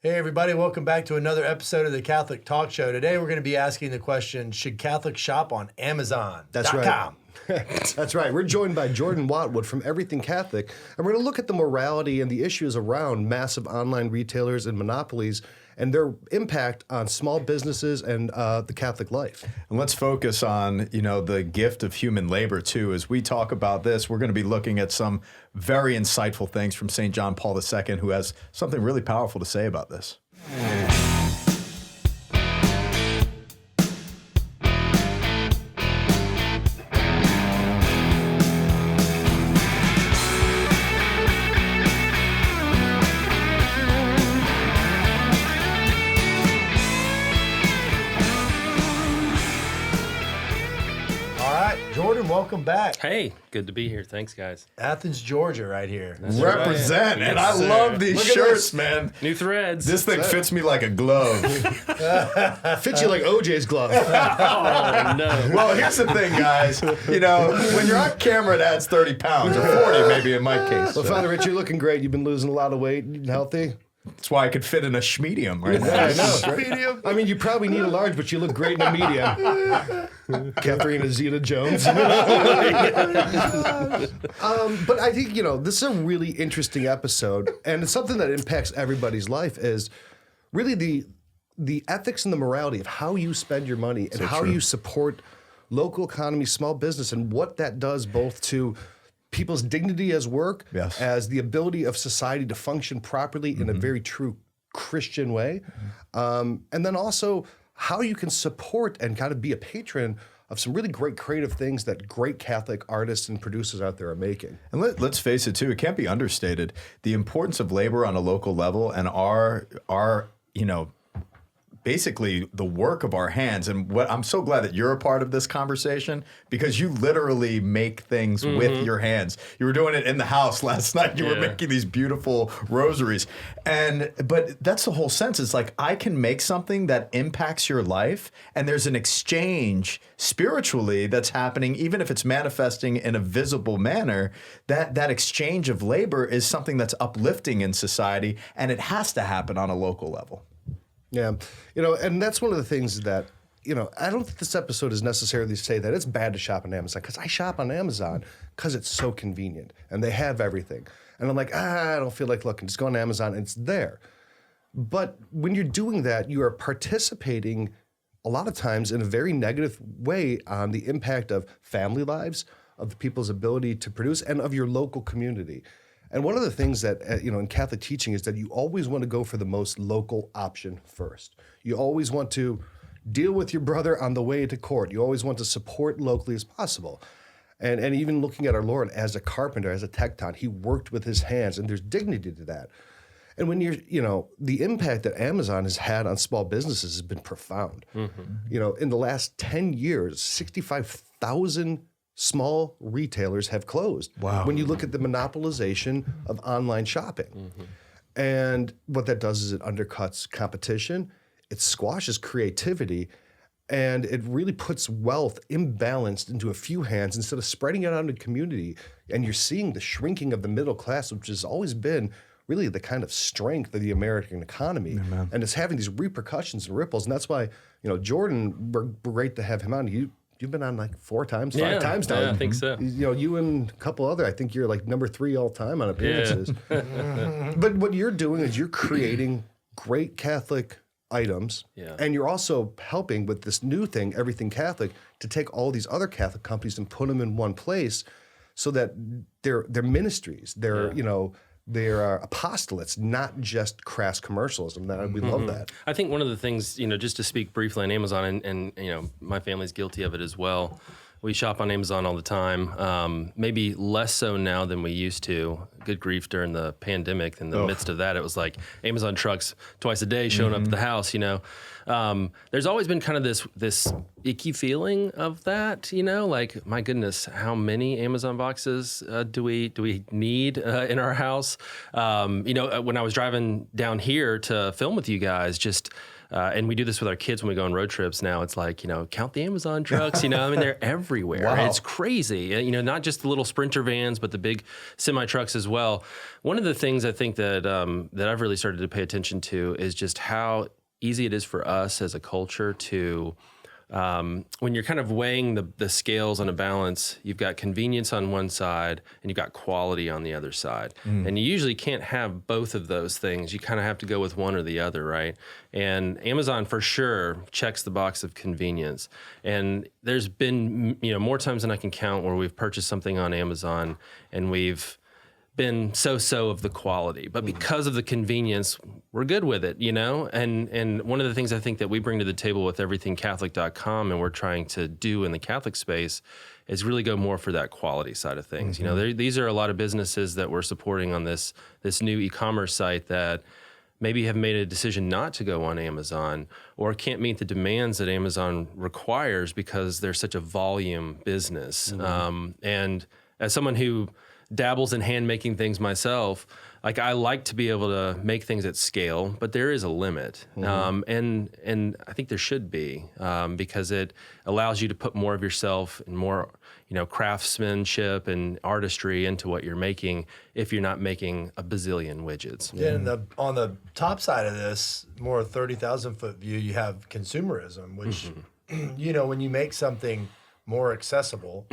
Hey everybody, welcome back to another episode of the Catholic Talk Show. Today we're going to be asking the question, should Catholics shop on Amazon.com? That's right. That's right. We're joined by Jordan Watwood from Everything Catholic, and we're going to look at the morality and the issues around massive online retailers and monopolies and their impact on small businesses and the Catholic life. And let's focus on, the gift of human labor too. As we talk about this, we're going to be looking at some very insightful things from St. John Paul II, who has something really powerful to say about this. Jordan, welcome back. Hey, good to be here. Thanks, guys. Athens, Georgia, right here. Represent. Right. And I love these shirts, man. New threads. This thing fits me like a glove. Fits you like OJ's glove. Oh, no. Well, here's the thing, guys. When you're on camera, it adds 30 pounds, or 40 maybe in my case. Well, Father Rich, you're looking great. You've been losing a lot of weight, eating healthy. That's why I could fit in a schmedium right now. I know. Medium. I mean, you probably need a large, but you look great in a medium. Katharina Zeta-Jones. But I think, this is a really interesting episode, and it's something that impacts everybody's life, is really the ethics and the morality of how you spend your money and how you support local economy, small business, and what that does both to people's dignity as work, as the ability of society to function properly in a very true Christian way, and then also how you can support and kind of be a patron of some really great creative things that great Catholic artists and producers out there are making. And let's face it, too, it can't be understated. The importance of labor on a local level and our basically the work of our hands. And what I'm so glad that you're a part of this conversation, because you literally make things with your hands. You were doing it in the house last night. You were making these beautiful rosaries. But that's the whole sense. It's like, I can make something that impacts your life, and there's an exchange spiritually that's happening, even if it's manifesting in a visible manner. That exchange of labor is something that's uplifting in society, and it has to happen on a local level. Yeah, and that's one of the things that, I don't think this episode is necessarily to say that it's bad to shop on Amazon, because I shop on Amazon because it's so convenient and they have everything. And I'm like, I don't feel like looking, just go on Amazon and it's there. But when you're doing that, you are participating a lot of times in a very negative way on the impact of family lives, of the people's ability to produce, and of your local community. And one of the things that, in Catholic teaching is that you always want to go for the most local option first. You always want to deal with your brother on the way to court. You always want to support locally as possible. And even looking at our Lord as a carpenter, as a tecton, he worked with his hands, and there's dignity to that. And when you're, the impact that Amazon has had on small businesses has been profound. Mm-hmm. In the last 10 years, 65,000 small retailers have closed. Wow. When you look at the monopolization of online shopping. And what that does is it undercuts competition, it squashes creativity, and it really puts wealth imbalanced into a few hands instead of spreading it out into the community. And you're seeing the shrinking of the middle class, which has always been really the kind of strength of the American economy. Amen. And it's having these repercussions and ripples. And that's why, Jordan, we're great to have him on. You've been on like 4 times, 5 times now. Yeah, I think so. You and a couple other, I think you're like number 3 all time on appearances. Yeah. But what you're doing is you're creating great Catholic items, and you're also helping with this new thing, Everything Catholic, to take all these other Catholic companies and put them in one place so that they're ministries, they're apostolates, not just crass commercialism. We love that. I think one of the things, just to speak briefly on Amazon, and my family's guilty of it as well. We shop on Amazon all the time, maybe less so now than we used to. Good grief, during the pandemic, in the midst of that, it was like Amazon trucks twice a day showing up at the house, There's always been kind of this icky feeling of that, like, my goodness, how many Amazon boxes do we need in our house? When I was driving down here to film with you guys, just and we do this with our kids when we go on road trips now. It's like, count the Amazon trucks, I mean, they're everywhere. Wow. It's crazy. Not just the little Sprinter vans, but the big semi trucks as well. One of the things I think that I've really started to pay attention to is just how easy it is for us as a culture to, when you're kind of weighing the scales on a balance, you've got convenience on one side and you've got quality on the other side. And you usually can't have both of those things. You kind of have to go with one or the other, right? And Amazon for sure checks the box of convenience. And there's been, more times than I can count where we've purchased something on Amazon and we've been so-so of the quality, but because of the convenience, we're good with it, And one of the things I think that we bring to the table with everythingcatholic.com and we're trying to do in the Catholic space is really go more for that quality side of things. These are a lot of businesses that we're supporting on this new e-commerce site that maybe have made a decision not to go on Amazon or can't meet the demands that Amazon requires because they're such a volume business. And as someone who dabbles in hand making things myself, like I like to be able to make things at scale, but there is a limit. And I think there should be, because it allows you to put more of yourself and more, craftsmanship and artistry into what you're making if you're not making a bazillion widgets. Yeah, and on the top side of this, more 30,000 foot view, you have consumerism, which, when you make something more accessible,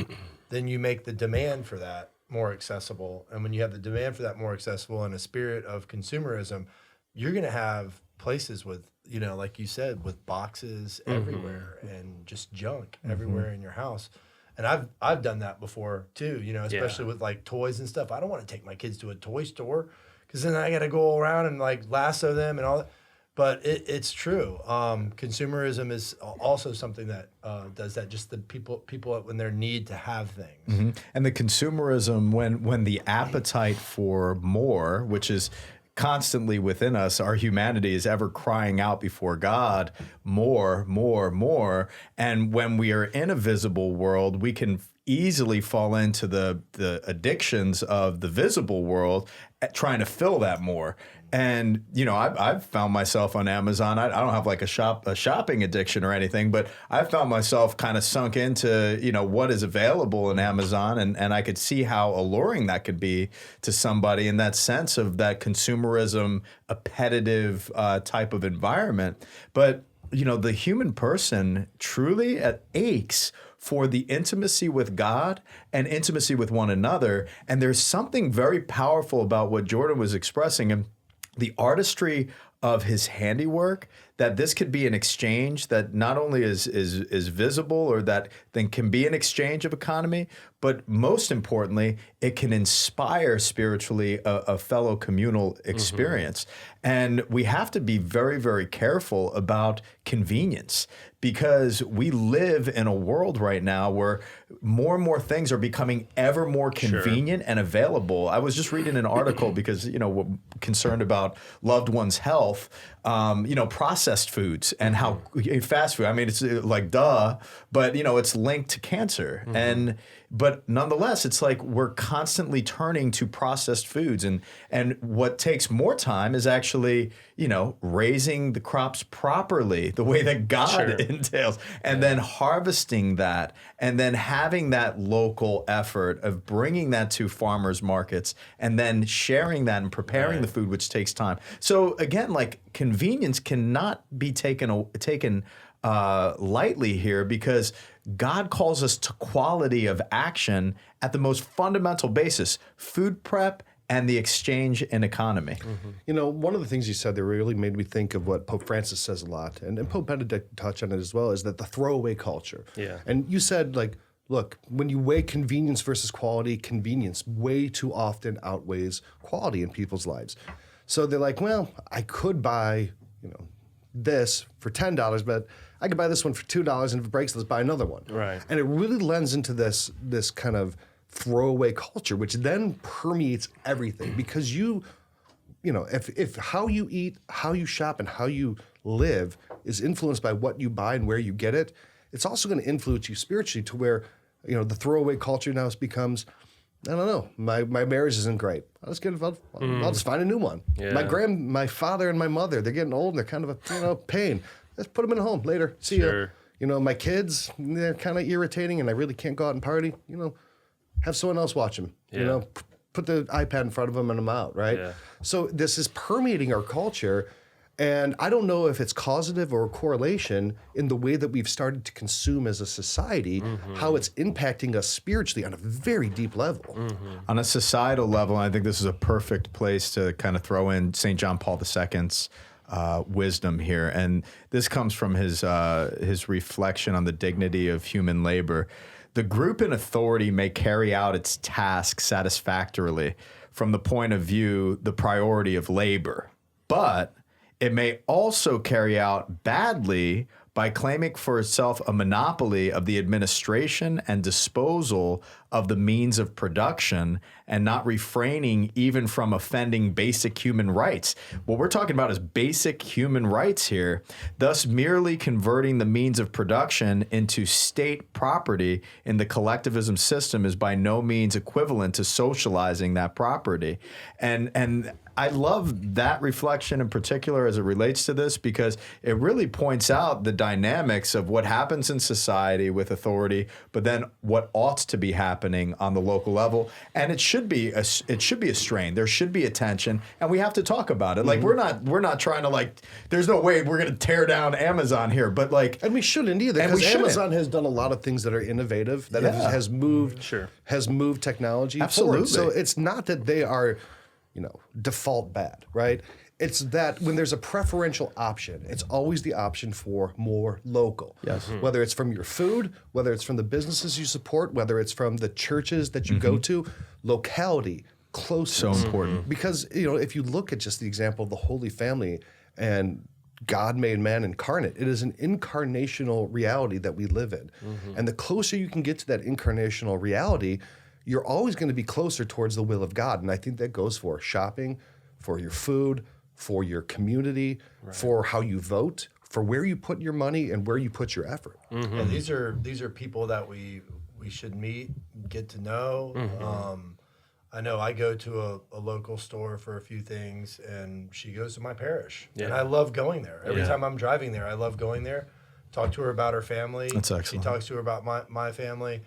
then you make the demand for that more accessible. And when you have the demand for that more accessible and a spirit of consumerism, you're going to have places with, like you said, with boxes everywhere and just junk everywhere in your house. And I've done that before too, especially with like toys and stuff. I don't want to take my kids to a toy store because then I got to go around and like lasso them and all that. But it's true. Consumerism is also something that does that. Just the people when their need to have things. And the consumerism, when the appetite for more, which is constantly within us, our humanity is ever crying out before God, more, more, more. And when we are in a visible world, we can easily fall into the addictions of the visible world, trying to fill that more. And, I've found myself on Amazon. I don't have like a shopping addiction or anything, but I found myself kind of sunk into, what is available in Amazon. And I could see how alluring that could be to somebody in that sense of that consumerism, appetitive type of environment. But, the human person truly aches for the intimacy with God and intimacy with one another. And there's something very powerful about what Jordan was expressing and the artistry of his handiwork, that this could be an exchange that not only is visible or that then can be an exchange of economy, but most importantly, it can inspire spiritually a fellow communal experience. And we have to be very, very careful about convenience because we live in a world right now where more and more things are becoming ever more convenient and available. I was just reading an article because, we're concerned about loved ones' health, processed foods and how fast food, I mean, it's like duh, but it's linked to cancer. But nonetheless, it's like we're constantly turning to processed foods. And what takes more time is actually, raising the crops properly, the way that God entails, and then harvesting that, and then having that local effort of bringing that to farmers markets, and then sharing that and preparing the food, which takes time. So again, like convenience cannot be taken lightly here because God calls us to quality of action at the most fundamental basis, food prep and the exchange and economy. One of the things you said that really made me think of what Pope Francis says a lot, and Pope Benedict touched on it as well, is that the throwaway culture. Yeah. And you said, like, look, when you weigh convenience versus quality, convenience way too often outweighs quality in people's lives. So they're like, well, I could buy, this for $10, but I could buy this one for $2, and if it breaks, let's buy another one. Right. And it really lends into this kind of throwaway culture, which then permeates everything because if how you eat, how you shop, and how you live is influenced by what you buy and where you get it, it's also going to influence you spiritually to where, the throwaway culture now becomes, I don't know. My marriage isn't great. I'll just find a new one. Yeah. My father and my mother, they're getting old and they're kind of a pain. Let's put them in a home later. See ya. My kids, they're kind of irritating and I really can't go out and party. Have someone else watch them. Yeah. Put the iPad in front of them and I'm out, right? Yeah. So this is permeating our culture. And I don't know if it's causative or a correlation in the way that we've started to consume as a society, how it's impacting us spiritually on a very deep level. On a societal level, I think this is a perfect place to kind of throw in St. John Paul II's wisdom here. And this comes from his reflection on the dignity of human labor. The group in authority may carry out its task satisfactorily from the point of view, the priority of labor, but it may also carry out badly by claiming for itself a monopoly of the administration and disposal of the means of production and not refraining even from offending basic human rights. What we're talking about is basic human rights here, thus merely converting the means of production into state property in the collectivism system is by no means equivalent to socializing that property. And I love that reflection in particular as it relates to this because it really points out the dynamics of what happens in society with authority, but then what ought to be happening on the local level. And it should be a strain. There should be a tension, and we have to talk about it. Like we're not trying to there's no way we're going to tear down Amazon here, but and we shouldn't either because Amazon has done a lot of things that are innovative that has moved technology Absolutely. forward. So it's not that they are default bad, right? It's that when there's a preferential option, it's always the option for more local. Yes. Whether it's from your food, whether it's from the businesses you support, whether it's from the churches that you go to, locality, closeness. So important. Because, if you look at just the example of the Holy Family and God made man incarnate, it is an incarnational reality that we live in. And the closer you can get to that incarnational reality, you're always going to be closer towards the will of God. And I think that goes for shopping, for your food, for your community, for how you vote, for where you put your money and where you put your effort. And these are people that we should meet, get to know. I know I go to a local store for a few things, and she goes to my parish. And I love going there. Every time I'm driving there, I love going there. Talk to her about her family. That's excellent. She talks to her about my family.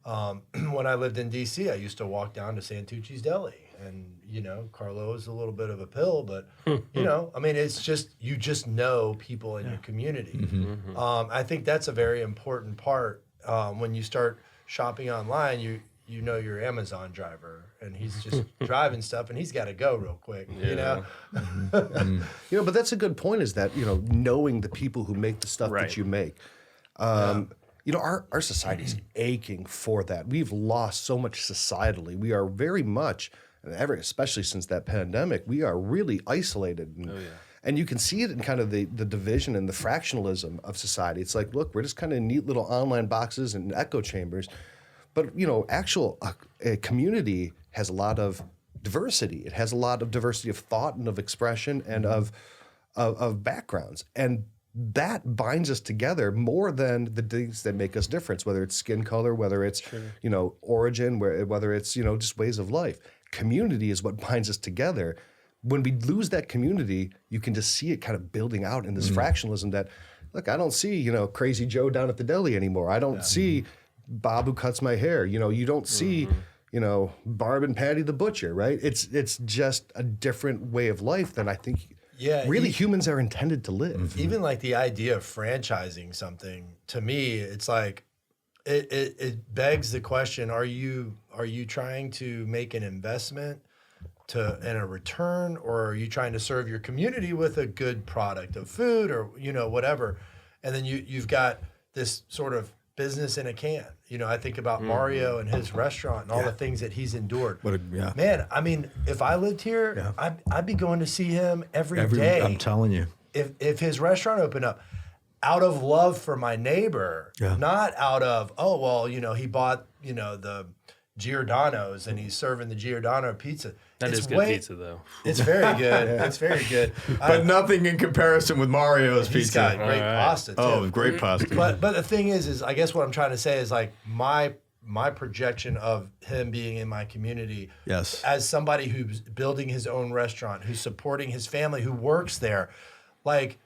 When I lived in D.C., I used to walk down to Santucci's Deli, and Carlo is a little bit of a pill, but it's just you just know people in your community. I think that's a very important part. When you start shopping online, you know your Amazon driver, and he's just driving stuff, and he's got to go real quick. But that's a good point. Is that knowing the people who make the stuff that you make. Our society's aching for that. We've lost so much societally. We are very much, especially since that pandemic, we are really isolated. And you can see it in kind of the division and the fractionalism of society. It's like, look, we're just kind of neat little online boxes and echo chambers. But, a community has a lot of diversity. It has a lot of diversity of thought and of expression and of backgrounds. And that binds us together more than the things that make us different, whether it's skin color, whether it's, origin, whether it's, just ways of life. Community is what binds us together. When we lose that community, you can just see it kind of building out in this fractionalism that, look, I don't see, Crazy Joe down at the deli anymore. I don't see Bob who cuts my hair. You don't see, Barb and Patty the butcher, right? It's just a different way of life than I think humans are intended to live. Even like the idea of franchising something, to me, it's like it begs the question: Are you trying to make an investment and a return, or are you trying to serve your community with a good product of food or whatever? And then you've got this sort of business in a can. I think about Mario and his restaurant and all the things that he's endured. Man, I mean, if I lived here, I'd be going to see him every day. I'm telling you. If his restaurant opened up, out of love for my neighbor, not out of, he bought, the Giordano's and he's serving the Giordano pizza. That is good pizza, though. It's very good. It's very good. But nothing in comparison with Mario's He's pizza. got great pasta, too. Oh, great pasta. But the thing is I guess what I'm trying to say is like my my projection of him being in my community. Yes. As somebody who's building his own restaurant, who's supporting his family, who works there, like.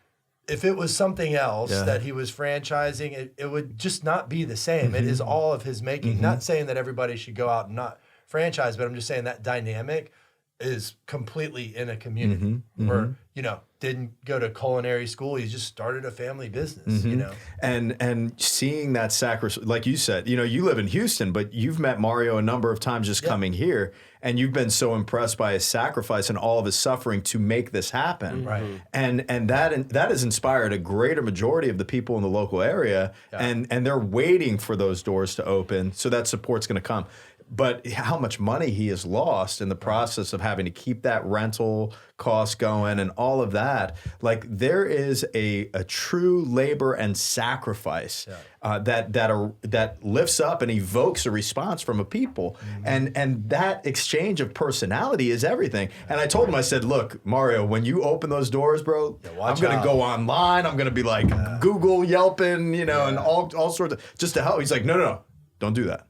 If it was something else that he was franchising, it would just not be the same. It is all of his making. Not saying that everybody should go out and not franchise, but I'm just saying that dynamic is completely in a community where, you know, didn't go to culinary school. He just started a family business, you know. And seeing that sacrifice, like you said, you know, you live in Houston, but you've met Mario a number of times just coming here, and you've been so impressed by his sacrifice and all of his suffering to make this happen. Right. And that has inspired a greater majority of the people in the local area, and they're waiting for those doors to open, so that support's going to come. But how much money he has lost in the process of having to keep that rental cost going and all of that. Like, there is a true labor and sacrifice that lifts up and evokes a response from a people. And that exchange of personality is everything. And I told him, I said, look, Mario, when you open those doors, bro, I'm going to go online. I'm going to be like Google, Yelping, you know, and all sorts of, just to help. He's like, no, don't do that.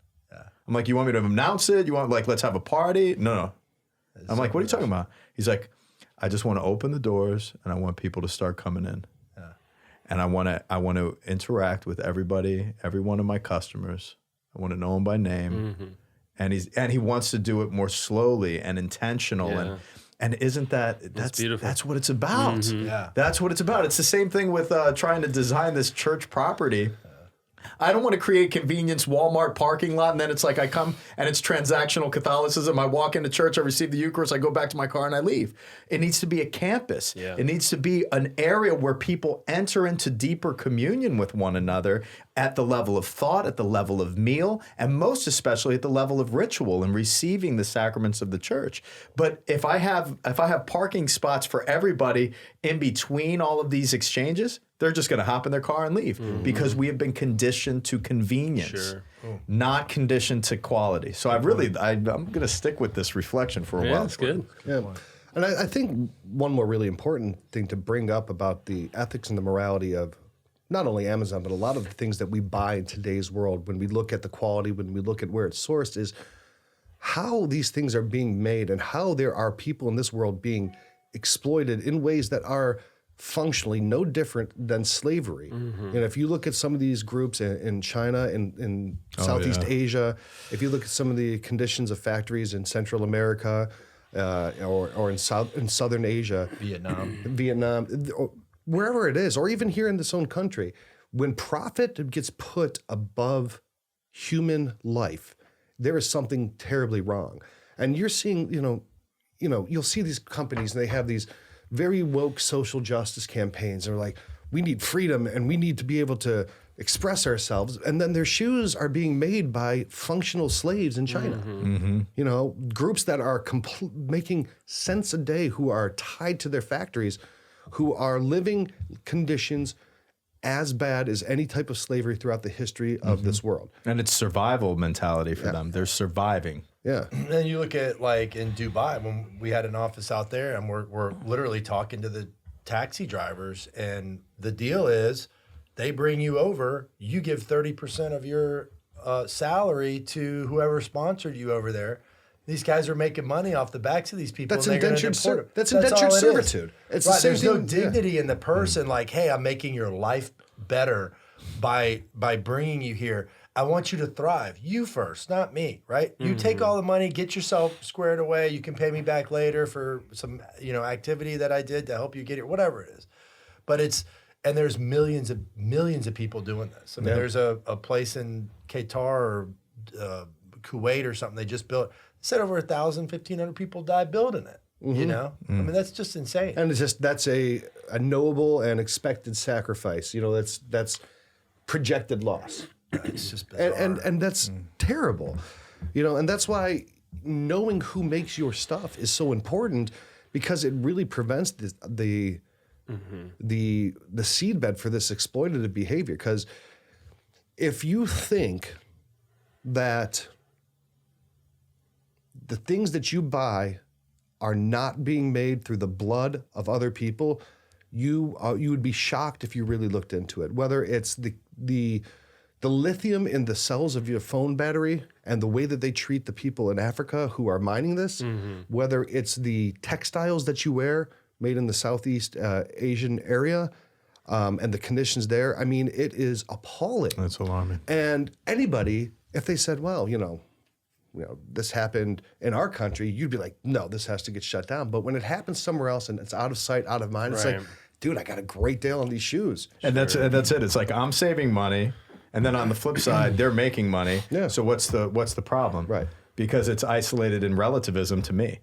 I'm like, you want me to announce it? You want, like, let's have a party? No. I'm like, what are you talking about? He's like, I just want to open the doors and I want people to start coming in. Yeah. And I want to interact with everybody, every one of my customers. I want to know them by name. And he wants to do it more slowly and intentional. And isn't that's beautiful? That's what it's about. Yeah. That's what it's about. It's the same thing with trying to design this church property. I don't want to create convenience Walmart parking lot, and then it's like I come and it's transactional Catholicism. I walk into church, I receive the Eucharist, I go back to my car, and I leave. It needs to be a campus. Yeah. It needs to be an area where people enter into deeper communion with one another at the level of thought, at the level of meal, and most especially at the level of ritual and receiving the sacraments of the church. But if I have parking spots for everybody in between all of these exchanges, they're just going to hop in their car and leave because we have been conditioned to convenience, not conditioned to quality. So I'm going to stick with this reflection for a while. That's good. Yeah. And I think one more really important thing to bring up about the ethics and the morality of not only Amazon, but a lot of the things that we buy in today's world, when we look at the quality, when we look at where it's sourced, is how these things are being made and how there are people in this world being exploited in ways that are functionally no different than slavery. And if you look at some of these groups in China, in Southeast Asia, if you look at some of the conditions of factories in Central America, or in Southern Asia, Vietnam, or wherever it is, or even here in this own country, when profit gets put above human life, there is something terribly wrong. And you're seeing, you'll see these companies, and they have these very woke social justice campaigns. They're like, we need freedom and we need to be able to express ourselves. And then their shoes are being made by functional slaves in China. Groups that are making cents a day, who are tied to their factories, who are living conditions as bad as any type of slavery throughout the history of this world. And it's survival mentality for them. They're surviving. Yeah. And then you look at, like, in Dubai, when we had an office out there, and we're literally talking to the taxi drivers, and the deal is they bring you over, you give 30% of your salary to whoever sponsored you over there. These guys are making money off the backs of these people. That's indentured servitude. It's right. The same There's no dignity in the person. Like, hey, I'm making your life better by bringing you here. I want you to thrive. You first, not me, right? You take all the money, get yourself squared away. You can pay me back later for some, activity that I did to help you get here, whatever it is. But and there's millions of people doing this. I mean, there's a place in Qatar or Kuwait or something they just built. Said over 1,000, 1,500 people died building it. I mean, that's just insane. And that's a noble and expected sacrifice. That's projected loss. It's just bizarre. And that's terrible. And that's why knowing who makes your stuff is so important, because it really prevents the seedbed for this exploitative behavior. Because if you think that the things that you buy are not being made through the blood of other people, you would be shocked if you really looked into it. Whether it's the the lithium in the cells of your phone battery and the way that they treat the people in Africa who are mining this, whether it's the textiles that you wear made in the Southeast Asian area and the conditions there, I mean, it is appalling. That's alarming. And anybody, if they said, well, this happened in our country, you'd be like, no, this has to get shut down. But when it happens somewhere else and it's out of sight, out of mind, it's like, dude, I got a great deal on these shoes. And that's it. It's like I'm saving money, and then on the flip side, they're making money. Yeah. So what's the problem? Right. Because it's isolated in relativism to me.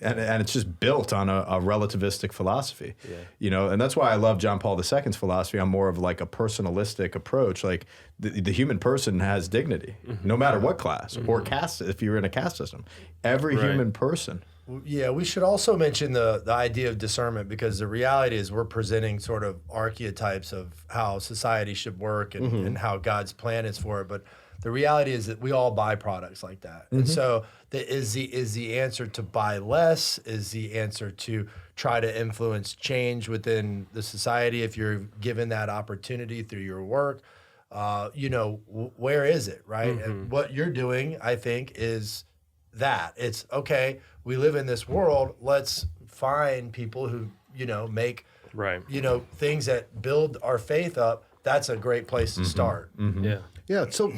And it's just built on a relativistic philosophy, and that's why I love John Paul II's philosophy. I'm more of like a personalistic approach. Like the human person has dignity, no matter what class or caste. If you're in a caste system, every human person. Yeah, we should also mention the idea of discernment, because the reality is we're presenting sort of archetypes of how society should work and how God's plan is for it. But the reality is that we all buy products like that. And so is the answer to buy less? Is the answer to try to influence change within the society if you're given that opportunity through your work? Where is it, right? And what you're doing, I think, is that. It's, okay, we live in this world, let's find people who, make, things that build our faith up. That's a great place to start. Yeah. Yeah, so,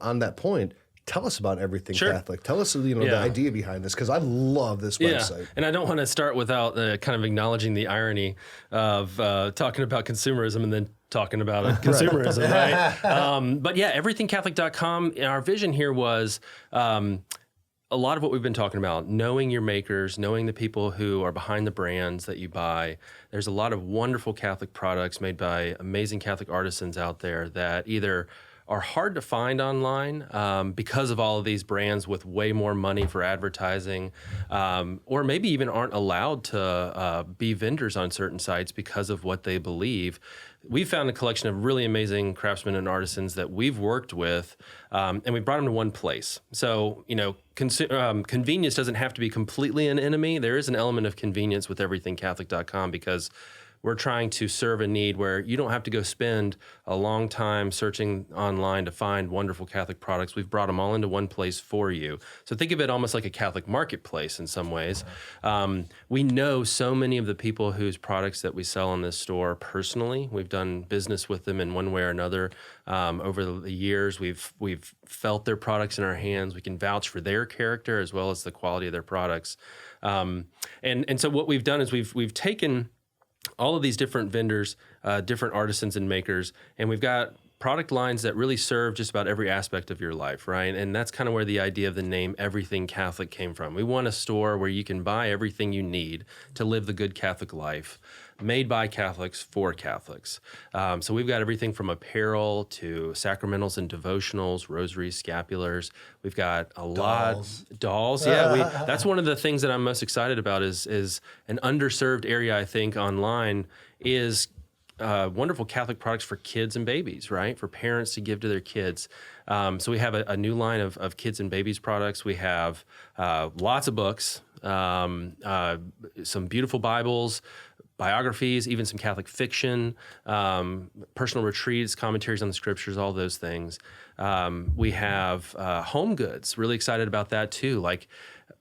on that point, tell us about Everything Catholic. Tell us, the idea behind this, because I love this website. And I don't want to start without kind of acknowledging the irony of talking about consumerism and then talking about consumerism, right? But yeah, everythingcatholic.com, our vision here was a lot of what we've been talking about, knowing your makers, knowing the people who are behind the brands that you buy. There's a lot of wonderful Catholic products made by amazing Catholic artisans out there that either are hard to find online because of all of these brands with way more money for advertising, or maybe even aren't allowed to be vendors on certain sites because of what they believe. We've found a collection of really amazing craftsmen and artisans that we've worked with, and we brought them to one place. So, convenience doesn't have to be completely an enemy. There is an element of convenience with everythingcatholic.com because we're trying to serve a need where you don't have to go spend a long time searching online to find wonderful Catholic products. We've brought them all into one place for you. So think of it almost like a Catholic marketplace in some ways. We know so many of the people whose products that we sell in this store personally. We've done business with them in one way or another over the years. We've felt their products in our hands. We can vouch for their character as well as the quality of their products. And so what we've done is we've taken all of these different vendors, different artisans and makers, and we've got product lines that really serve just about every aspect of your life, right? And that's kind of where the idea of the name Everything Catholic came from. We want a store where you can buy everything you need to live the good Catholic life, made by Catholics for Catholics. So we've got everything from apparel to sacramentals and devotionals, rosaries, scapulars. We've got a lot dolls. Yeah, that's one of the things that I'm most excited about is an underserved area, I think, online is wonderful Catholic products for kids and babies, right? For parents to give to their kids. So we have a new line of kids and babies products. We have lots of books, some beautiful Bibles, biographies, even some Catholic fiction, personal retreats, commentaries on the scriptures, all those things. We have home goods, really excited about that too, like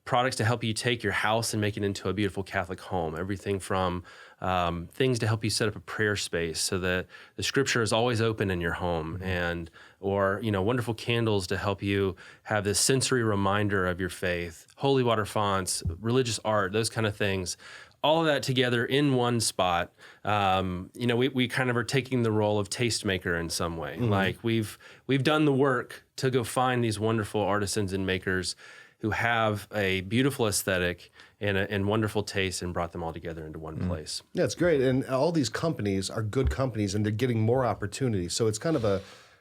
products to help you take your house and make it into a beautiful Catholic home. Everything from things to help you set up a prayer space so that the scripture is always open in your home, or wonderful candles to help you have this sensory reminder of your faith, holy water fonts, religious art, those kind of things. All of that together in one spot. We kind of are taking the role of tastemaker in some way. Like we've done the work to go find these wonderful artisans and makers who have a beautiful aesthetic and wonderful taste, and brought them all together into one place. Yeah, it's great. And all these companies are good companies, and they're getting more opportunities. So it's kind of a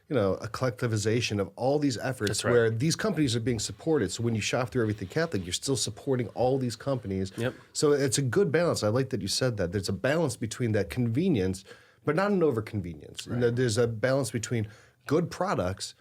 collectivization of all these efforts where these companies are being supported. So when you shop through Everything Catholic, you're still supporting all these companies. Yep. So it's a good balance. I like that you said that. There's a balance between that convenience, but not an over-convenience. Right. There's a balance between good products,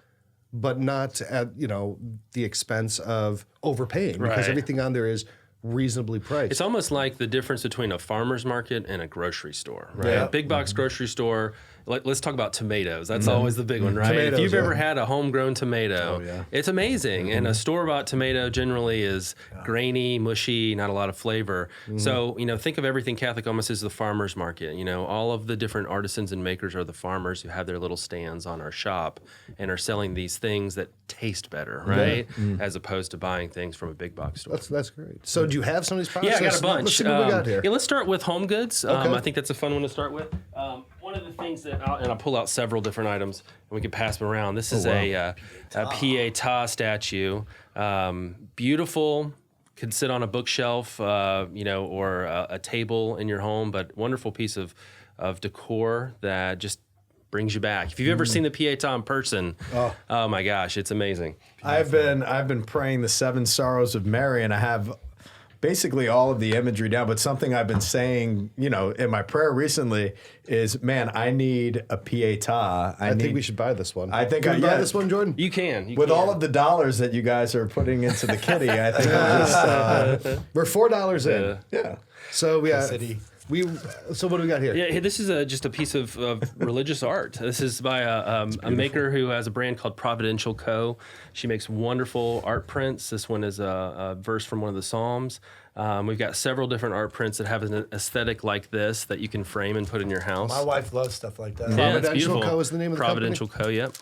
but not at the expense of overpaying, because everything on there is reasonably priced. It's almost like the difference between a farmer's market and a grocery store, right? Yeah. Big box grocery store. Let's talk about tomatoes. That's always the big one, right? Tomatoes, if you've yeah. ever had a homegrown tomato, it's amazing. And a store-bought tomato generally is grainy, mushy, not a lot of flavor. So, think of everything Catholic almost as the farmer's market. All of the different artisans and makers are the farmers who have their little stands on our shop and are selling these things that taste better, right? As opposed to buying things from a big box store. That's great. So do you have some of these products? Yeah, I got a bunch. Let's see what we got here. Yeah, let's start with home goods. Okay. I think that's a fun one to start with. One of the things and I'll pull out several different items and we can pass them around. This is a Pietà statue. Beautiful, could sit on a bookshelf, or a table in your home, but wonderful piece of decor that just brings you back. If you've ever seen the Pietà in person, oh my gosh, it's amazing. I've been praying the 7 sorrows of Mary, and I have basically all of the imagery down, but something I've been saying, in my prayer recently is, man, I need a Pietà. I think we should buy this one. I think Can we buy yeah. this one, Jordan? You can. With all of the dollars that you guys are putting into the kitty, I think I'll just, We're $4 in. yeah. So yeah, City. So what do we got here? Yeah, this is just a piece of religious art. This is by a maker who has a brand called Providential Co. She makes wonderful art prints. This one is a verse from one of the Psalms. We've got several different art prints that have an aesthetic like this that you can frame and put in your house. My wife loves stuff like that. Yeah, it's Providential beautiful. Co. is the name of the company? Providential Co. Yep.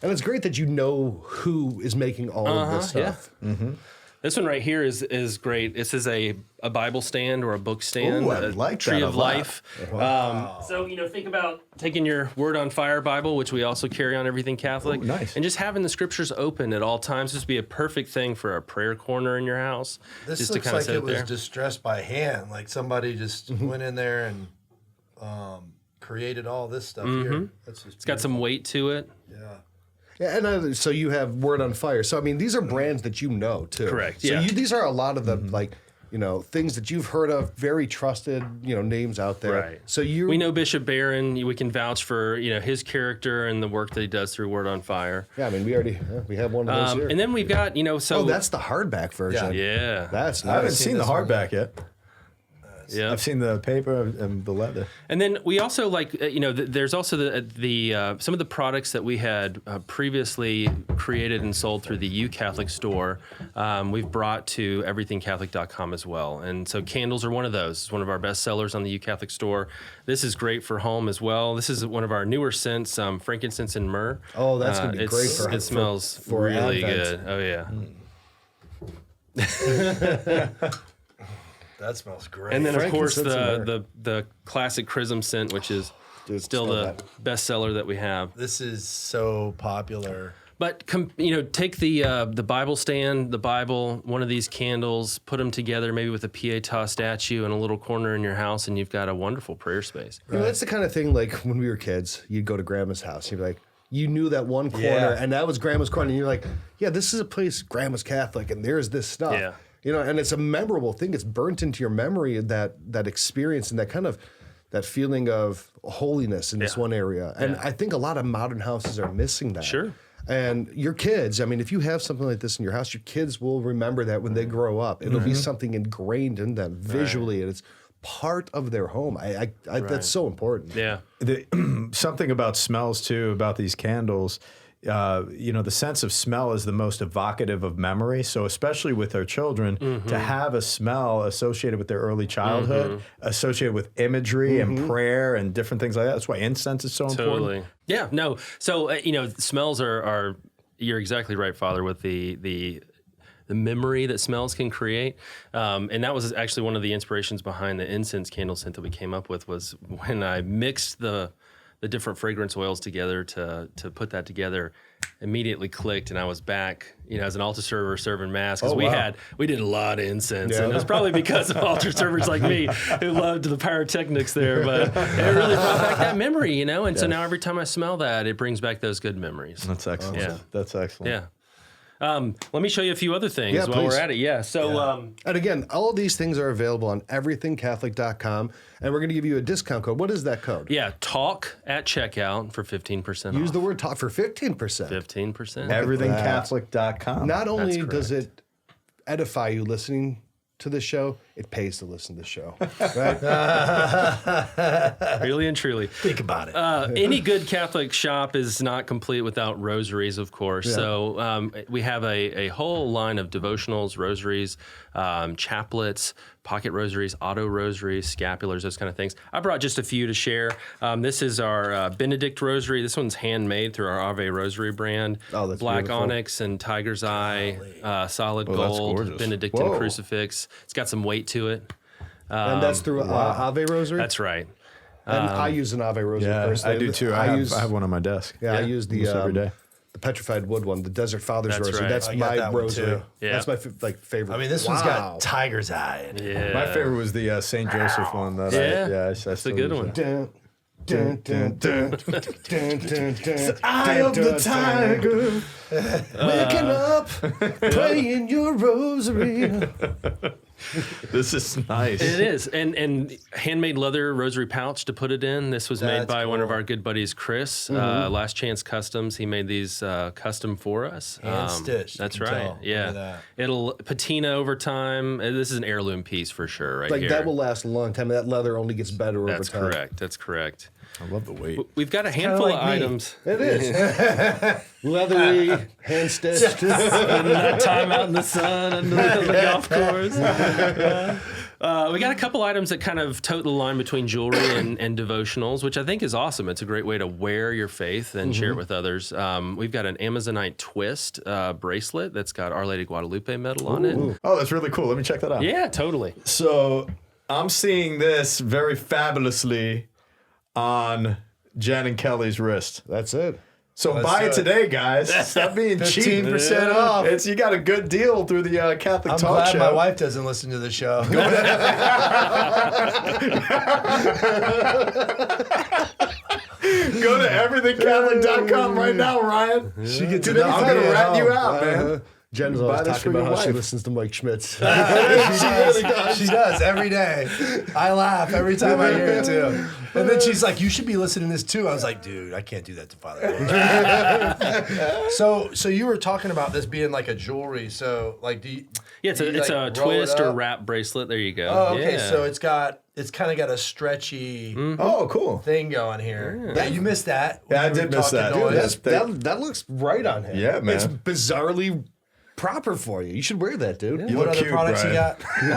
And it's great that you know who is making all of this stuff. Yeah. This one right here is great. This is a Bible stand or a book stand. Ooh, I a like Tree that a of lot. Life. So, think about taking your Word on Fire Bible, which we also carry on Everything Catholic. Ooh, nice. And just having the scriptures open at all times. This would be a perfect thing for a prayer corner in your house. This just looks to kind like of sit it was there. distressed by hand. Like somebody just went in there and created all this stuff here. That's just It's got some weight to it. yeah. Yeah, and so you have Word on Fire. So I mean, these are brands that you know too. Correct, So yeah. these are a lot of the things that you've heard of, very trusted, names out there. Right. So We know Bishop Barron. We can vouch for his character and the work that he does through Word on Fire. Yeah, I mean, we have one of those here. And then we've got oh, that's the hardback version. yeah. That's I haven't nice. seen the this one hardback yet. Yeah. I've seen the paper and the leather. And then we also there's also the some of the products that we had previously created and sold through the U Catholic store. We've brought to everythingcatholic.com as well. And so candles are one of those. It's one of our best sellers on the U Catholic store. This is great for home as well. This is one of our newer scents, frankincense and myrrh. Oh, that's gonna be great for it smells for really Advent. good. Oh yeah. That smells great. And then of course Frankincense and the classic chrism scent, which is Dude, still smell the that. best seller that we have. this is so popular. But take the Bible stand, the Bible, one of these candles, put them together, maybe with a Pietà statue in a little corner in your house, and you've got a wonderful prayer space. That's the kind of thing like when we were kids, you'd go to Grandma's house. You'd be like, you knew that one corner, Yeah. and that was Grandma's corner. And you're like, yeah, this is a place, Grandma's Catholic, and there's this stuff. Yeah. And it's a memorable thing. It's burnt into your memory, that experience and that kind of that feeling of holiness in this Yeah. one area. And I think a lot of modern houses are missing that. Sure. And your kids, I mean, if you have something like this in your house, your kids will remember that when they grow up. It'll be something ingrained in them visually, and it's part of their home. That's so important. Yeah. Something about smells too, about these candles. The sense of smell is the most evocative of memory. So especially with our children, to have a smell associated with their early childhood, associated with imagery and prayer and different things like that. That's why incense is so important. Totally. Yeah. No. So smells are. You're exactly right, Father. With the memory that smells can create, and that was actually one of the inspirations behind the incense candle scent that we came up with. Was when I mixed the different fragrance oils together to put that together, immediately clicked, and I was back, as an altar server serving mass, because we did a lot of incense, and it was probably because of altar servers like me who loved the pyrotechnics there, but it really brought back that memory, and so now every time I smell that, it brings back those good memories. That's excellent. Yeah. That's excellent. Yeah. Let me show you a few other things Yeah, while please. we're at it. Yeah. So, And again, all of these things are available on everythingcatholic.com, and we're going to give you a discount code. What is that code? yeah, talk at checkout for 15% Use off. the word talk for 15%. 15%. Everythingcatholic.com. Not only That's does it edify you listening to this show, it pays to listen to the show. Right? Really and truly. Think about it. Any good Catholic shop is not complete without rosaries, of course. Yeah. So we have a whole line of devotionals, rosaries, chaplets, pocket rosaries, auto rosaries, scapulars, those kind of things. I brought just a few to share. This is our Benedict Rosary. This one's handmade through our Ave Rosary brand. Oh, that's Black beautiful. onyx and tiger's eye, solid Oh, that's gold, gorgeous. Benedictine Whoa. crucifix. It's got some weight to it. And that's through Ave Rosary? That's right. And I use an Ave Rosary Yeah, personally. I do too. I have one on my desk. Yeah, I use almost every day. the petrified wood one, the Desert Father's That's Rosary. right. That's I got my that one rosary. too. Yeah. That's my favorite. I mean, this one's got tiger's eye in it. Yeah. My favorite was the St. Joseph one. That I That's a good one. Dun, dun, dun, dun, dun, dun, dun, Eye of the tiger. Waking up, praying your rosary. This is nice. It is, and handmade leather rosary pouch to put it in. This was made That's by one of cool. our good buddies, Chris. Last Chance Customs. He made these custom for us. Hand stitched, That's you can right. tell. Look Yeah, at that. it'll patina over time. This is an heirloom piece for sure, right Like here. that will last a long time. That leather only gets better That's over time. correct. That's correct. I love the weight. We've got a handful like of me. items. It is. Leathery, hand stitched. Spending that time out in the sun under the golf course. We got a couple items that kind of tote the line between jewelry and devotionals, which I think is awesome. It's a great way to wear your faith and share it with others. We've got an Amazonite twist bracelet that's got Our Lady Guadalupe medal on it. Oh, that's really cool. Let me check that out. Yeah, totally. So I'm seeing this very fabulously on Jen and Kelly's wrist. That's it. So Let's buy do it it. today, guys. Stop being cheap. 15% off. You got a good deal through the Catholic I'm Talk glad Show. my wife doesn't listen to the show. Go to everythingcatholic.com right now, Ryan. She gets Dude, I'm going to rat you out, man. Uh-huh. Jen's Buy always this talking for your about how she wife. listens to Mike Schmitz. She does. She does every day. I laugh every time I hear it too. And then she's like, "You should be listening to this too." I was like, "Dude, I can't do that to Father." So you were talking about this being like a jewelry. So like, do you? Yeah, do you, it's like, a roll it twist or up? wrap bracelet. There you go. Oh, okay. Yeah. So it's kind of got a stretchy Oh, cool. thing going here. Yeah, you missed that. Yeah, I when you did were miss talking that. noise. Dude, that looks right on him. Yeah, man. It's bizarrely proper for you. You should wear that, dude. You What look other cute, products Brian. you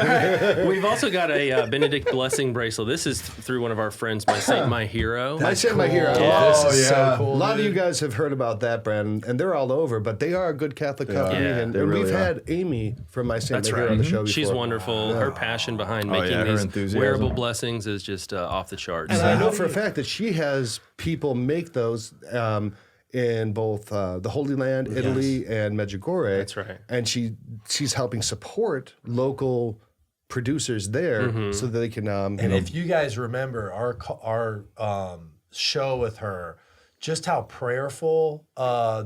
got? We've also got a Benedict blessing bracelet. This is through one of our friends, My Saint, My Hero. I said my hero. Yeah, this is yeah. so cool. A lot of dude. you guys have heard about that brand, and they're all over, but they are a good Catholic company. Yeah, and they and really we've are. had Amy from My Saint That's My Hero right. on the show before. She's wonderful. Her passion behind making yeah, her these enthusiasm. wearable blessings is just off the charts. And I know for a fact that she has people make those in both the Holy Land, Italy, and Medjugorje. That's right. And she's helping support local producers there so that they can. And if you guys remember our show with her, just how prayerful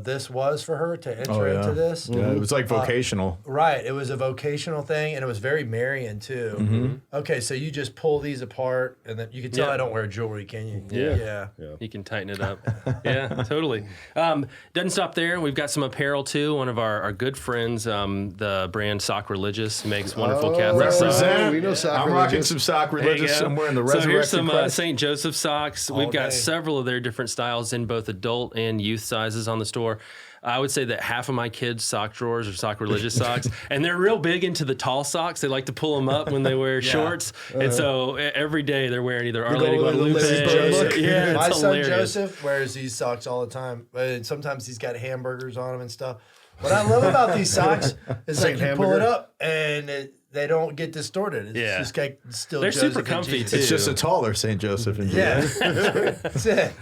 this was for her to enter into this. Yeah, it was like vocational. Right. It was a vocational thing, and it was very Marion, too. Okay, so you just pull these apart, and then you can tell Yeah. I don't wear jewelry, can you? Yeah. You can tighten it up. Yeah, totally. Doesn't stop there. We've got some apparel too. One of our good friends, the brand Sock Religious, makes wonderful Catholic socks. Represent. we know Sock I'm rocking Religious. some sock There you religious. go. I'm wearing the So Resurrection here's some Christ. St. Joseph socks. We've got day. several of their different styles in both adult and youth sizes on the store. I would say that half of my kids' sock drawers are Sock Religious socks, and they're real big into the tall socks. They like to pull them up when they wear shorts, and so every day they're wearing either Our Lady go with the Guadalupe. Lizzie Bird look. Yeah, My it's son hilarious. Joseph wears these socks all the time. And sometimes he's got hamburgers on them and stuff. What I love about these socks is like you pull it up and they don't get distorted. It's just like still They're Joseph super and comfy Jesus. too. It's just a taller St. Joseph in Yeah, July. that's it.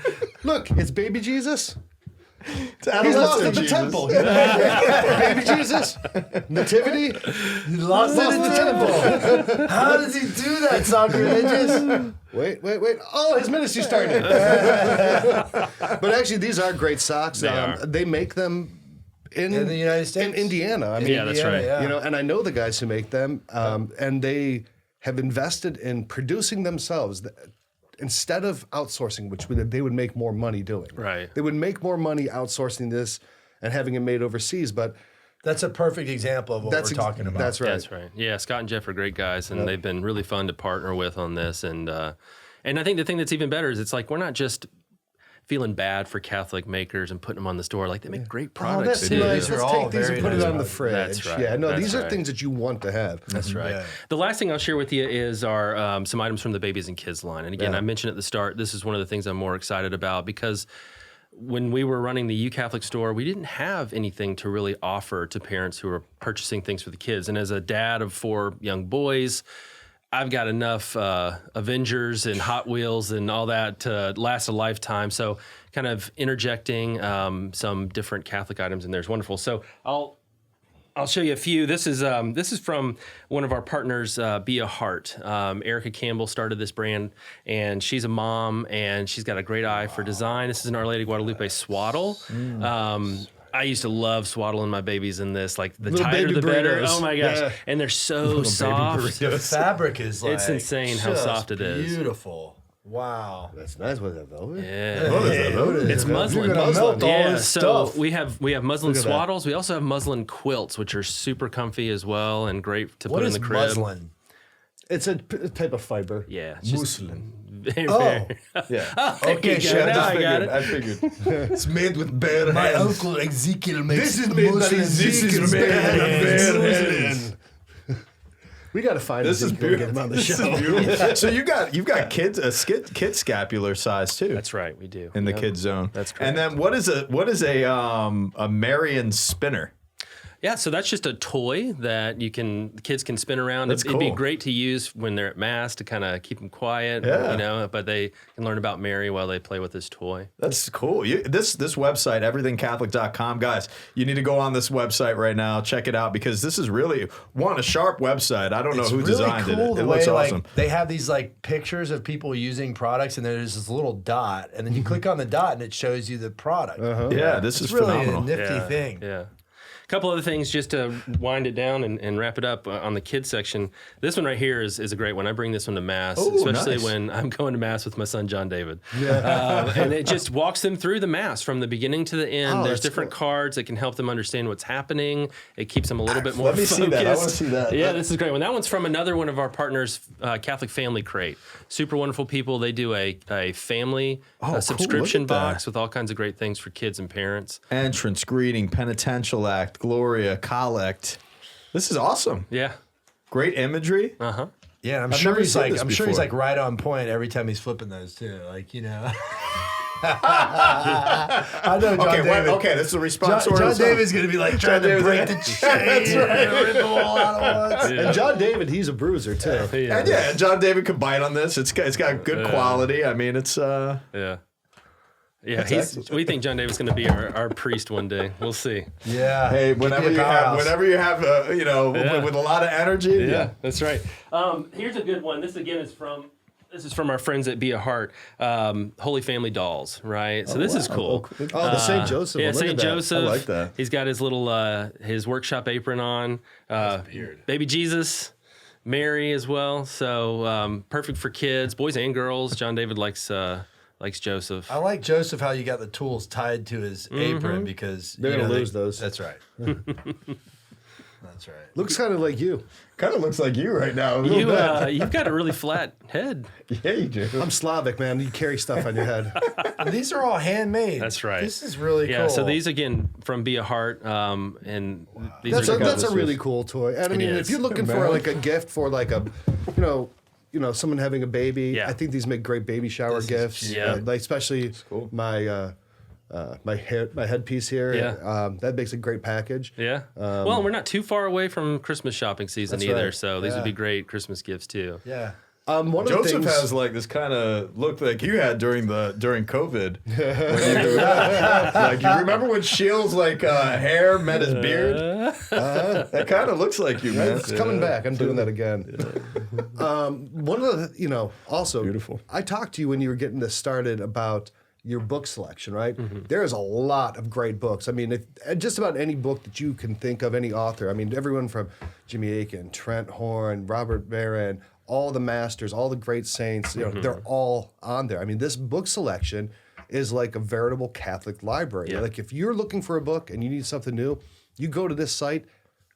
Look, it's baby Jesus. It's He's lost adolescent at the Jesus. temple. Baby Jesus. Nativity. He lost it in the temple. How does he do that, Sock Religious? Wait. Oh, his ministry started. But actually, these are great socks. They make them in the United States? in Indiana. I mean, Yeah, that's right. Yeah. You know, and I know the guys who make them, and they have invested in producing themselves. Instead of outsourcing, which they would make more money doing. Right. They would make more money outsourcing this and having it made overseas, but That's a perfect example of what we're talking about. That's right. That's right. Yeah, Scott and Jeff are great guys, and they've been really fun to partner with on this. And I think the thing that's even better is it's like we're not just feeling bad for Catholic makers and putting them on the store. Like they make great products that's too. nice. These are Let's all take these and very put it nice on the products. fridge. That's right. Yeah, no, That's these are right. things that you want to have. That's right. Yeah. The last thing I'll share with you is our some items from the Babies and Kids line. And again, I mentioned at the start, this is one of the things I'm more excited about because when we were running the U Catholic store, we didn't have anything to really offer to parents who are purchasing things for the kids. And as a dad of 4 young boys, I've got enough Avengers and Hot Wheels and all that to last a lifetime. So kind of interjecting some different Catholic items in there is wonderful. So I'll show you a few. This is from one of our partners, Be a Heart. Erica Campbell started this brand, and she's a mom, and she's got a great eye for design. This is an Our Lady Guadalupe swaddle. I used to love swaddling my babies in this. Like the Little tighter, baby the better. breeders. Oh my gosh! Yeah. And they're so soft. The fabric is like It's insane how just soft it is. Beautiful. Wow. That's nice. What is that, velvet? Yeah. It's muslin. You're gonna melt all Yeah, this so stuff. we have muslin Look at that. swaddles. We also have muslin quilts, which are super comfy as well and great to What put in is the crib. muslin? It's a type of fiber. Yeah, it's just very, Oh. very. Yeah. Okay, you go. chef. Now I got it. I figured. It's made with bare My hands. uncle Ezekiel makes This is made by muslin. Ezekiel's Ezekiel's bare hands. hands. We got to find This is Ezekiel and get him on the This is show. beautiful. So you've got kids kid scapular size too. That's right, we do. in the Yep. kids zone. That's And then what is a Marion Spinner? Yeah, so that's just a toy that the kids can spin around. That's It'd be cool. great to use when they're at mass to kind of keep them quiet, Yeah. but they can learn about Mary while they play with this toy. That's cool. This website, everythingcatholic.com, guys, you need to go on this website right now, check it out, because this is really a sharp website. I don't know It's who really designed cool it. the It way looks awesome. like they have these like pictures of people using products, and there's this little dot, and then you click on the dot, and it shows you the product. Yeah, this It's is really phenomenal. a nifty thing. Yeah. A couple other things just to wind it down and wrap it up on the kids section. This one right here is a great one. I bring this one to mass, Oh, especially nice. when I'm going to mass with my son John David. And it just walks them through the mass from the beginning to the end. Oh, There's that's different cool. cards that can help them understand what's happening. It keeps them a little bit more Let me focused. see that. I wanna see that. Yeah, this is a great one. That one's from another one of our partners, Catholic Family Crate. Super wonderful people. They do a family cool. subscription Look at that. box with all kinds of great things for kids and parents. Entrance, greeting, penitential act, Gloria, collect. This is awesome. Yeah. Great imagery. Uh-huh. Yeah, I'm I've sure never he's seen like this he's before. like right on point every time he's flipping those too. Like, you know. I know John David. Okay, this is a response John, order. John So- David's gonna be like trying to David's break like- the chain and rip them all out at once. And John David, he's a bruiser too. Yeah. And yeah, John David could bite on this. It's got good quality. I mean, it's Yeah. Yeah, we think John David's going to be our priest one day. We'll see. Yeah. hey, Could be whenever a you have powerhouse. with a lot of energy. Yeah. That's right. Here's a good one. This again is from our friends at Be a Heart, Holy Family dolls, right? So this is cool. Oh, the St. Joseph. Yeah, one. Look St. at that. Joseph. I like that. He's got his little his workshop apron on. Baby Jesus, Mary as well. So perfect for kids, boys and girls. John David likes Joseph. I like Joseph how you got the tools tied to his apron because They're you gonna know, lose those. That's right. That's right. Looks kind of like you. Kind of looks like you right now. You've got a really flat head. Yeah, you do. I'm Slavic, man. You carry stuff on your head. These are all handmade. That's right. This is really Yeah, cool. so these again from Be a Heart, and these That's are a, that's a really cool toy. And I mean, is. if you're looking for like a gift for like a, you know, someone having a baby, Yeah. I think these make great baby shower This is gifts. cute. Yeah. Like especially my my headpiece here. Yeah. That makes a great package. Yeah. Well, we're not too far away from Christmas shopping season That's either, right. so these would Yeah. be great Christmas gifts too. yeah. One of the Joseph things, has like this kind of look like you had during COVID. Like you remember when Shields like hair met his beard? That kind of looks like you, man. It's coming back. I'm doing that again. One of the, also Beautiful. I talked to you when you were getting this started about your book selection, right? There is a lot of great books. I mean, just about any book that you can think of, any author. I mean, everyone from Jimmy Akin, Trent Horn, Robert Barron, all the masters, all the great saints, they're all on there. I mean, this book selection is like a veritable Catholic library. Yeah. Like if you're looking for a book and you need something new, You go to this site,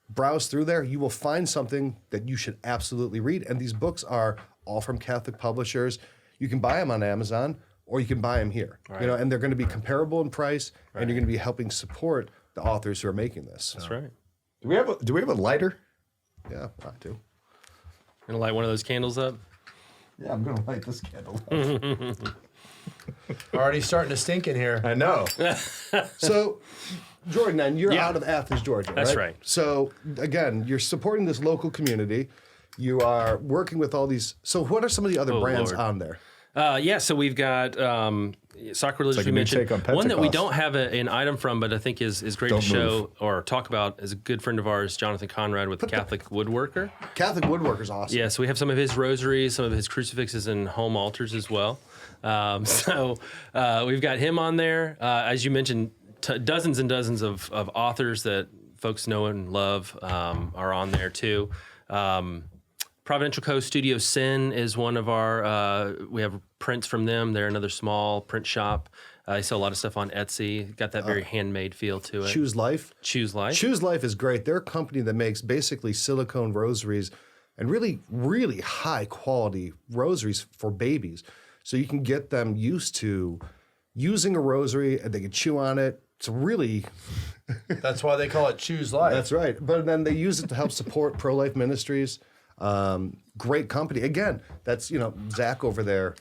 browse through there, you will find something that you should absolutely read. And these books are all from Catholic publishers. You can buy them on Amazon, or you can buy them here. Right. You know, and they're going to be comparable in price, and you're going to be helping support the authors who are making this. That's right. Do we have a lighter? Yeah, I do. Gonna light one of those candles up. Yeah, I'm gonna light this candle. Already starting to stink in here. I know. So, Jordan, and you're Yeah. out of Athens, Georgia, That's right? right. So, again, you're supporting this local community. You are working with all these. So, what are some of the other brands Lord. on there? So we've got Sacrilegious, like a we new mentioned. take on One that we Pentecost. don't have an item from, but I think is great Don't to show move. or talk about, is a good friend of ours, Jonathan Conrad with Catholic Woodworker. Catholic Woodworker's awesome. Yeah, so we have some of his rosaries, some of his crucifixes and home altars as well. We've got him on there. As you mentioned, dozens and dozens of authors that folks know and love are on there too. Providential Coast Studio Sin is one of our, we have prints from them. They're another small print shop. They sell a lot of stuff on Etsy. Got that very handmade feel to it. Choose Life. Choose Life. Choose Life is great. They're a company that makes basically silicone rosaries and really, really high quality rosaries for babies. So you can get them used to using a rosary and they can chew on it. It's really, That's why they call it Choose Life. that's right. But then they use it to help support pro-life ministries. Great company. Again, that's, Zach over there.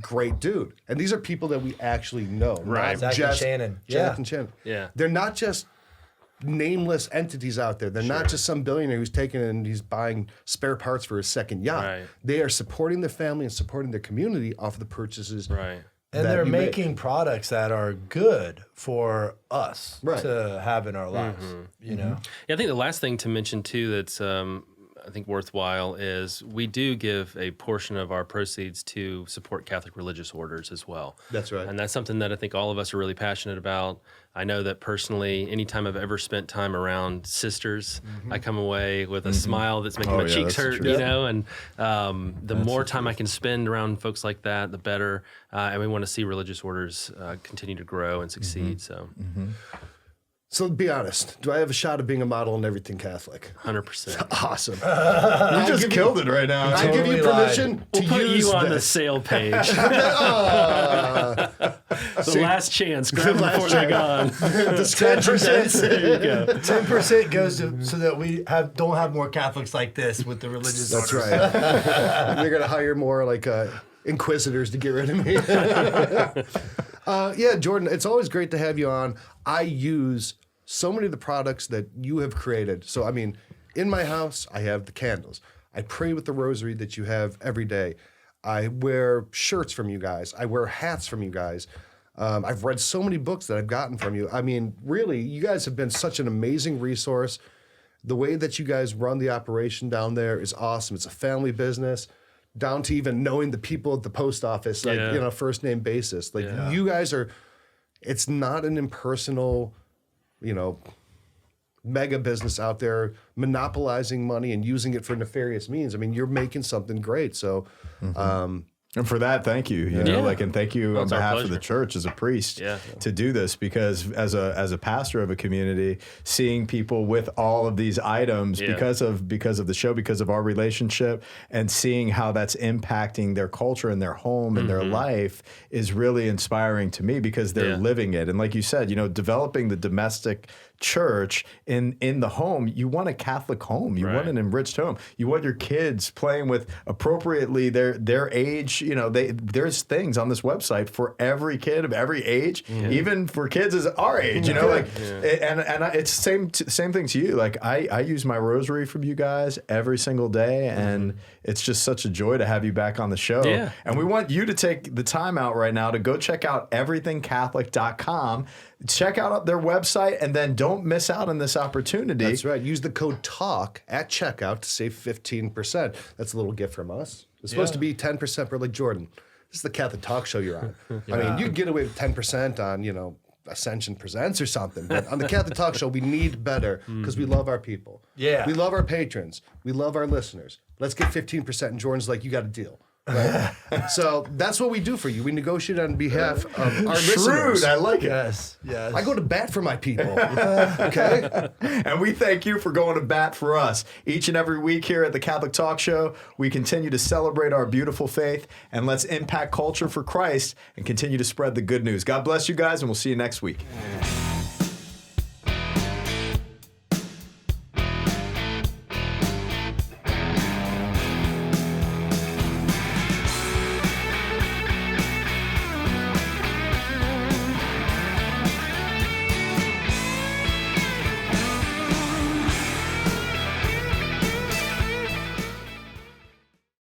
Great dude. And these are people that we actually know. Right. not Zach and just Shannon. Zach Yeah. and Shannon. Yeah. They're not just nameless entities out there. They're not just some billionaire who's taking and he's buying spare parts for his second yacht. Right. They are supporting their family and supporting their community off of the purchases. Right. And that they're you make. making products that are good for us Right. to have in our lives. You know? Yeah, I think the last thing to mention too that's I think worthwhile is we do give a portion of our proceeds to support Catholic religious orders as well. That's right. And that's something that I think all of us are really passionate about. I know that personally, anytime I've ever spent time around sisters, I come away with a smile that's making Oh, my yeah, cheeks that's the hurt, truth. you know, and the more time I can spend around folks like that, the better. And we want to see religious orders continue to grow and succeed. So So be honest, do I have a shot of being a model and everything Catholic? 100%. Awesome. You just killed it right now. I give you totally lied. permission to We'll put use you on the this. sale page. The last chance. Grab them before they're gone. The scratch your dents. 10% goes to so that we don't have more Catholics like this with the religious That's orders. right. They're going to hire more like inquisitors to get rid of me. Yeah, Jordan, it's always great to have you on. I use so many of the products that you have created. So, I mean, in my house, I have the candles. I pray with the rosary that you have every day. I wear shirts from you guys. I wear hats from you guys. I've read so many books that I've gotten from you. I mean, really, you guys have been such an amazing resource. The way that you guys run the operation down there is awesome. It's a family business, down to even knowing the people at the post office, like, Yeah. first name basis. Like, Yeah. you guys are, it's not an impersonal, mega business out there monopolizing money and using it for nefarious means. I mean, you're making something great. So, And for that, thank you. You know, and thank you on It's our behalf of pleasure. the church as a priest Yeah. to do this, because as a pastor of a community, seeing people with all of these items Yeah. because of the show, because of our relationship, and seeing how that's impacting their culture and their home and their life is really inspiring to me, because they're Yeah. living it. And like you said, developing the domestic church in the home. You want a Catholic home. You want Right. an enriched home. You want your kids playing with appropriately their age. There's things on this website for every kid of every age, even for kids as our age. And it's same thing to you. Like I use my rosary from you guys every single day, and it's just such a joy to have you back on the show. Yeah. And we want you to take the time out right now to go check out everythingcatholic.com. Check out their website, and then don't miss out on this opportunity. that's right. Use the code TALK at checkout to save 15%. That's a little gift from us. It's supposed to be 10% for like Jordan. This is the Catholic Talk Show you're on. I mean, you can get away with 10% on, Ascension Presents or something. But on the Catholic Talk Show, we need better because we love our people. Yeah. We love our patrons. We love our listeners. Let's get 15%. And Jordan's like, you got a deal. Right? So that's what we do for you. We negotiate on behalf of our Shrewd. listeners. I like it. Yes. Yes. I go to bat for my people. Okay? And we thank you for going to bat for us. Each and every week here at the Catholic Talk Show, we continue to celebrate our beautiful faith, and let's impact culture for Christ and continue to spread the good news. God bless you guys, and we'll see you next week.